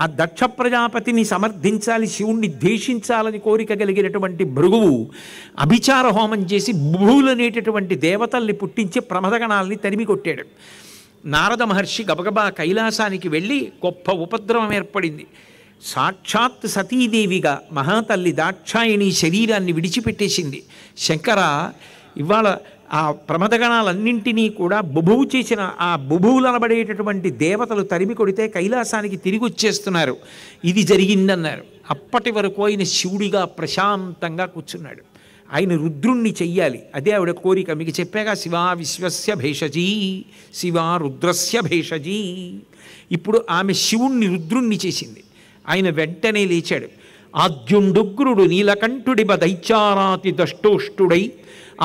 ఆ దక్ష ప్రజాపతిని సమర్థించాలి, శివుణ్ణి ద్వేషించాలని కోరిక కలిగినటువంటి భృగువు అభిచార హోమం చేసి భూలనేటటువంటి దేవతల్ని పుట్టించి ప్రమదగణాల్ని తరిమి కొట్టాడు. నారద మహర్షి గబగబా కైలాసానికి వెళ్ళి గొప్ప ఉపద్రవం ఏర్పడింది. సాక్షాత్ సతీదేవిగా మహాతల్లి దాక్షాయిణి శరీరాన్ని విడిచిపెట్టేసింది. శంకర, ఇవాళ ఆ ప్రమదగణాలన్నింటినీ కూడా బుభువు చేసిన ఆ బుభువులనబడేటటువంటి దేవతలు తరిమి కొడితే కైలాసానికి తిరిగి వచ్చేస్తున్నారు. ఇది జరిగిందన్నారు. అప్పటి వరకు ఆయన శివుడిగా ప్రశాంతంగా కూర్చున్నాడు. ఆయన రుద్రుణ్ణి చెయ్యాలి, అదే ఆవిడ కోరిక. మీకు చెప్పాగా, శివా విశ్వస్య భేషజీ, శివా రుద్రస్య భేషజీ. ఇప్పుడు ఆమె శివుణ్ణి రుద్రుణ్ణి చేసింది. ఆయన వెంటనే లేచాడు. ఆద్యుండుగ్రుడు నీలకంఠుడిబ దైత్యారాతి దష్టోష్టుడై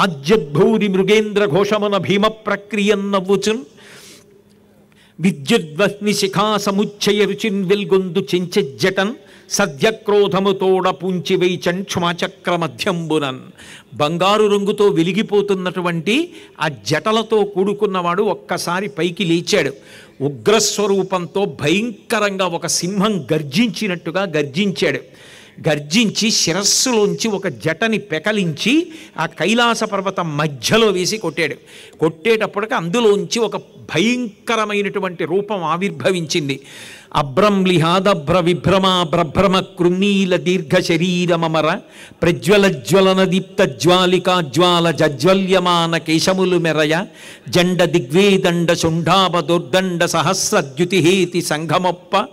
ఆజ్యద్భౌరి మృగేంద్ర ఘోషమున భీమ ప్రక్రియన్నవ్వుచున్ విద్యుద్వహ్ని శిఖా సముచ్చయ రుచిన్ వెల్గొందు చెంచెజ్జటన్ సద్యక్రోధముతోడ పూంచివై చంక్షమాచక్ర మధ్యంబునన్. బంగారు రంగుతో వెలిగిపోతున్నటువంటి ఆ జటలతో కూడుకున్నవాడు ఒక్కసారి పైకి లేచాడు. ఉగ్రస్వరూపంతో భయంకరంగా ఒక సింహం గర్జించినట్టుగా గర్జించాడు. గర్జించి శిరస్సులోంచి ఒక జటని పెకలించి ఆ కైలాస పర్వతం మధ్యలో వేసి కొట్టాడు. కొట్టేటప్పటికి అందులోంచి ఒక భయంకరమైనటువంటి రూపం ఆవిర్భవించింది. అభ్రంలిహాదభ్ర విభ్రమ బ్రభ్రమ కృన్నీల దీర్ఘ శరీరమర ప్రజ్వలజ్వలన దీప్త జ్వాలికా జ్వాల జజ్వల్యమాన కేశములు మెరయ జండ దిగ్వేదండ శుంఠాభ దుర్దండ సహస్రద్యుతిహేతి సంఘమొప్ప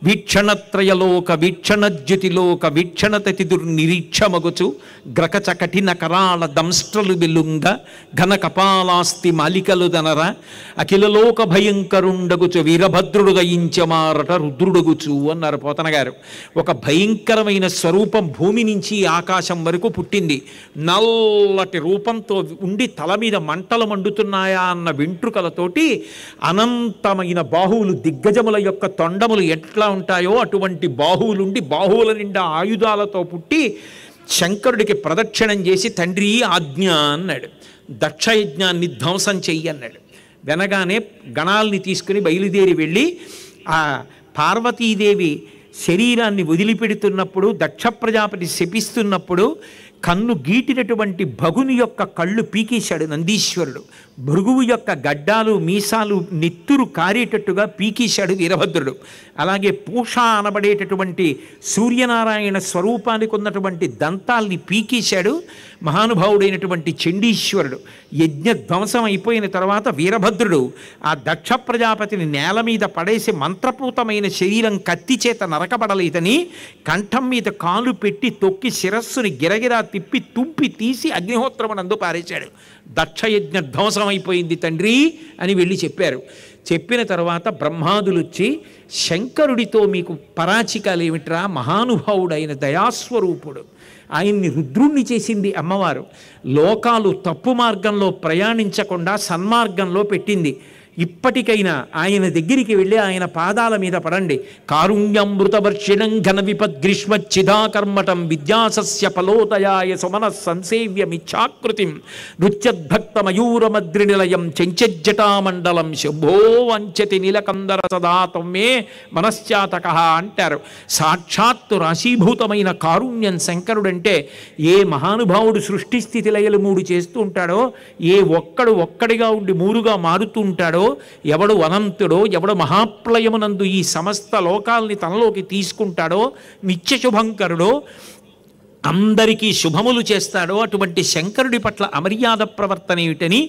వీక్షణత్రయలోక వీక్షణద్యుతిలోక వీక్షణతతి దుర్నిరీక్షమగుచు గ్రకచ కఠిన కరాళ దంస్ట్రలు వెలుంగ ఘన కపాలాస్తి మాలికలు దనర అఖిలలోక భయంకరుండగుచు వీరభద్రుడు దయించమారట రుద్రుడగుచు అన్నారు పోతన గారు. ఒక భయంకరమైన స్వరూపం భూమి నుంచి ఆకాశం వరకు పుట్టింది. నల్లటి రూపంతో ఉండి తల మీద మంటలు మండుతున్నాయా అన్న వెంట్రుకలతోటి అనంతమైన బాహువులు, దిగ్గజముల యొక్క తొండములు ఎట్లా ఉంటాయో అటువంటి బాహువులుండి బాహువుల నిండా ఆయుధాలతో పుట్టి శంకరుడికి ప్రదక్షిణం చేసి తండ్రి ఆజ్ఞ అన్నాడు. దక్షయజ్ఞాన్ని ధ్వంసం చెయ్యి అన్నాడు. వెనగానే గణాల్ని తీసుకుని బయలుదేరి వెళ్ళి ఆ పార్వతీదేవి శరీరాన్ని వదిలిపెడుతున్నప్పుడు, దక్ష ప్రజాపతి శపిస్తున్నప్పుడు కన్ను గీటినటువంటి భగుని యొక్క కళ్ళు పీకేశాడు నందీశ్వరుడు. భృగువు యొక్క గడ్డాలు మీసాలు నెత్తురు కారేటట్టుగా పీకేశాడు వీరభద్రుడు. అలాగే పూష అనబడేటటువంటి సూర్యనారాయణ స్వరూపానికి ఉన్నటువంటి దంతాల్ని పీకేశాడు మహానుభావుడైనటువంటి చండీశ్వరుడు. యజ్ఞ ధ్వంసం అయిపోయిన తర్వాత వీరభద్రుడు ఆ దక్ష ప్రజాపతిని నేల మీద పడేసి మంత్రపూతమైన శరీరం కత్తి చేత నరకబడలేదని కంఠం మీద కాలు పెట్టి తొక్కి శిరస్సుని గిరగిరా తిప్పి తుంపి తీసి అగ్నిహోత్రమునందు పారేశాడు. దక్షయజ్ఞ ధ్వంసం అయిపోయింది తండ్రి అని వెళ్ళి చెప్పారు. చెప్పిన తర్వాత బ్రహ్మాదులు వచ్చి శంకరుడితో మీకు పరాచికాలు ఏమిట్రా, మహానుభావుడైన దయాస్వరూపుడు, ఆయన్ని రుద్రుణ్ణి చేసింది అమ్మవారు, లోకాలు తప్పు మార్గంలో ప్రయాణించకుండా సన్మార్గంలో పెట్టింది. ఇప్పటికైనా ఆయన దగ్గరికి వెళ్ళి ఆయన పాదాల మీద పడండి. కారుణ్యమృతవర్షిణం ఘన విపద్గ్రీష్మచ్చిదాకర్మటం విద్యాసస్య ఫలోదయాయ సుమన సంసేవ్యమిచ్ఛాకృతిం నృత్యద్భక్త మయూరమద్రి నిలయం చెంచెజ్జటామండలం శంభో వంచతి నీలకందర సదా తమ్మే మనశ్చాతక అంటారు. సాక్షాత్తు రాశీభూతమైన కారుణ్యం శంకరుడంటే. ఏ మహానుభావుడు సృష్టి స్థితి లయలు మూడు చేస్తూ ఉంటాడో, ఏ ఒక్కడిగా ఉండి మూడుగా మారుతూ ఉంటాడో, ఎవడు అనంతుడో, ఎవడు మహాప్లయమునందు ఈ సమస్త లోకాల్ని తనలోకి తీసుకుంటాడో, నిత్య శుభంకరుడో, అందరికీ శుభములు చేస్తాడో అటువంటి శంకరుడి పట్ల అమర్యాద ప్రవర్తన ఏమిటని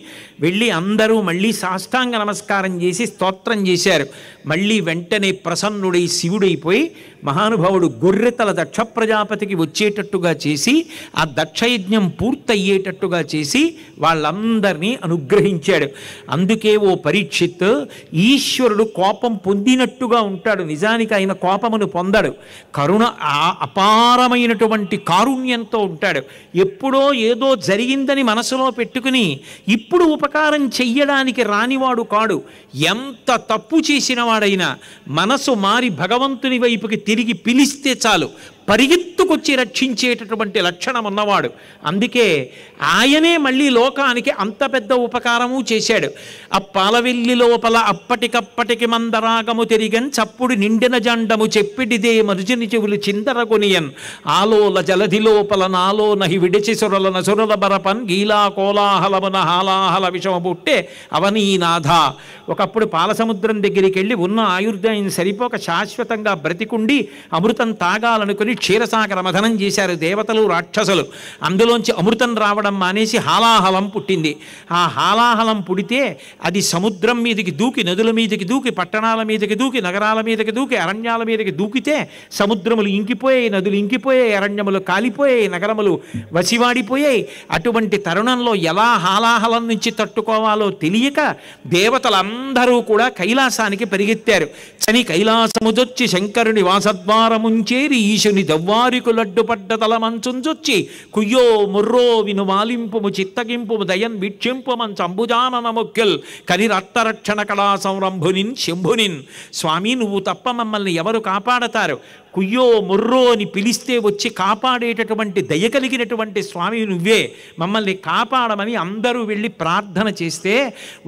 వెళ్ళి అందరూ మళ్ళీ సాష్టాంగ నమస్కారం చేసి స్తోత్రం చేశారు. మళ్ళీ వెంటనే ప్రసన్నుడై శివుడైపోయి మహానుభావుడు గొర్రెతల దక్ష ప్రజాపతికి వచ్చేటట్టుగా చేసి ఆ దక్షయజ్ఞం పూర్తయ్యేటట్టుగా చేసి వాళ్ళందరినీ అనుగ్రహించాడు. అందుకే ఓ పరీక్షిత్, ఈశ్వరుడు కోపం పొందినట్టుగా ఉంటాడు, నిజానికి ఆయన కోపమును పొందడు. కరుణ అపారమైనటువంటి కారుణ్యంతో ఉంటాడు. ఎప్పుడో ఏదో జరిగిందని మనసులో పెట్టుకుని ఇప్పుడు ఉపకారం చెయ్యడానికి రానివాడు కాడు. ఎంత తప్పు చేసిన వాడైనా మనసు మారి భగవంతుని వైపుకి తిరిగి పిలిస్తే చాలు, పరిగెత్తుకొచ్చి రక్షించేటటువంటి లక్షణం ఉన్నవాడు. అందుకే ఆయనే మళ్ళీ లోకానికి అంత పెద్ద ఉపకారము చేశాడు. ఆ పాలవెల్లి లోపల అప్పటికప్పటికి మందరాగము తిరిగన్ చప్పుడు నిండిన జండము చెప్పిడిదే మరుజుని చెవులు చిందరగొనియన్ ఆలోల జలధి లోపల నాలో నహి విడిచి సురల నసురల బరపన్ గీలా కోలాహలమున హాలాహల విషమ పుట్టే అవనీనాథ. ఒకప్పుడు పాలసముద్రం దగ్గరికి వెళ్ళి ఉన్న ఆయుర్దాయం సరిపోక శాశ్వతంగా బ్రతికుండి అమృతం తాగాలనుకుని క్షీరసాగర మథనం చేశారు దేవతలు రాక్షసులు. అందులోంచి అమృతం రావడం మానేసి హాలాహలం పుట్టింది. ఆ హాలాహలం పుడితే అది సముద్రం మీదకి దూకి, నదుల మీదకి దూకి, పట్టణాల మీదకి దూకి, నగరాల మీదకి దూకి, అరణ్యాల మీదకి దూకితే సముద్రములు ఇంకిపోయాయి, నదులు ఇంకిపోయాయి, అరణ్యములు కాలిపోయాయి, నగరములు వసివాడిపోయాయి. అటువంటి తరుణంలో ఎలా హాలాహలం నుంచి తట్టుకోవాలో తెలియక దేవతలందరూ కూడా కైలాసానికి పరిగెత్తారు. చని కైలాసముదొచ్చి శంకరుని వాసద్వారముంచేరి ఈశుని దవ్వారికు లడ్డుపడ్డ తలమంచుంచొచ్చి కుయ్యో ముర్రో విను మాలింపుము చిత్తగింపుము దయన్ వీక్షింపు మంచు అంబుజానన మొక్కెల్ కని రక్తరక్షణ కళా సంరంభునిన్ శంభునిన్. స్వామి, నువ్వు తప్ప మమ్మల్ని ఎవరు కాపాడతారు? కుయ్యో ముర్రో అని పిలిస్తే వచ్చి కాపాడేటటువంటి దయ కలిగినటువంటి స్వామి నువ్వే, మమ్మల్ని కాపాడమని అందరూ వెళ్ళి ప్రార్థన చేస్తే,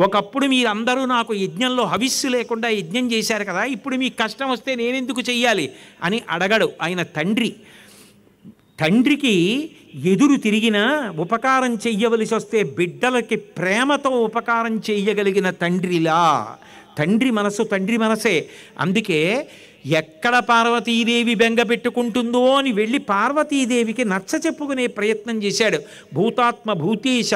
ఒకప్పుడు మీరందరూ నాకు యజ్ఞంలో హవిస్సు లేకుండా యజ్ఞం చేశారు కదా, ఇప్పుడు మీకు కష్టం వస్తే నేనెందుకు చెయ్యాలి అని అడగడు ఆయన తండ్రి. తండ్రికి ఎదురు తిరిగినా ఉపకారం చెయ్యవలసి వస్తే బిడ్డలకి ప్రేమతో ఉపకారం చెయ్యగలిగిన తండ్రిలా. తండ్రి మనసు తండ్రి మనసే. అందుకే ఎక్కడ పార్వతీదేవి బెంగ పెట్టుకుంటుందో అని వెళ్ళి పార్వతీదేవికి నచ్చ చెప్పుకునే ప్రయత్నం చేశాడు. భూతాత్మ భూతేశ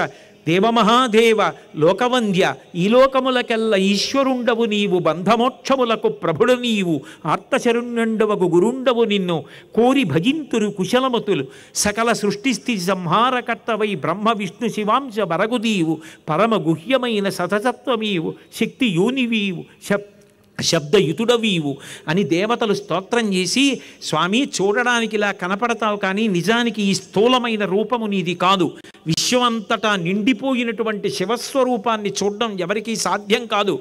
దేవమహాదేవ లోకవంద్య, ఈ లోకములకెల్ల ఈశ్వరుండవు నీవు, బంధమోక్షములకు ప్రభుడు నీవు, ఆర్తశరుణ్యుండవగు గురుండవు నిన్ను కోరి భజింతురు కుశలమతులు, సకల సృష్టిస్థితి సంహారకర్తవై బ్రహ్మ విష్ణు శివాంశ బరగుదీవు, పరమ గుహ్యమైన సతసత్వమీవు, శక్తి యోనివీవు, శబ్దయుతుడవీవు అని దేవతలు స్తోత్రం చేసి, స్వామి చూడడానికి ఇలా కనపడతావు కానీ నిజానికి ఈ స్థూలమైన రూపము నీది కాదు, విశ్వమంతటా నిండిపోయినటువంటి శివస్వరూపాన్ని చూడడం ఎవరికీ సాధ్యం కాదు.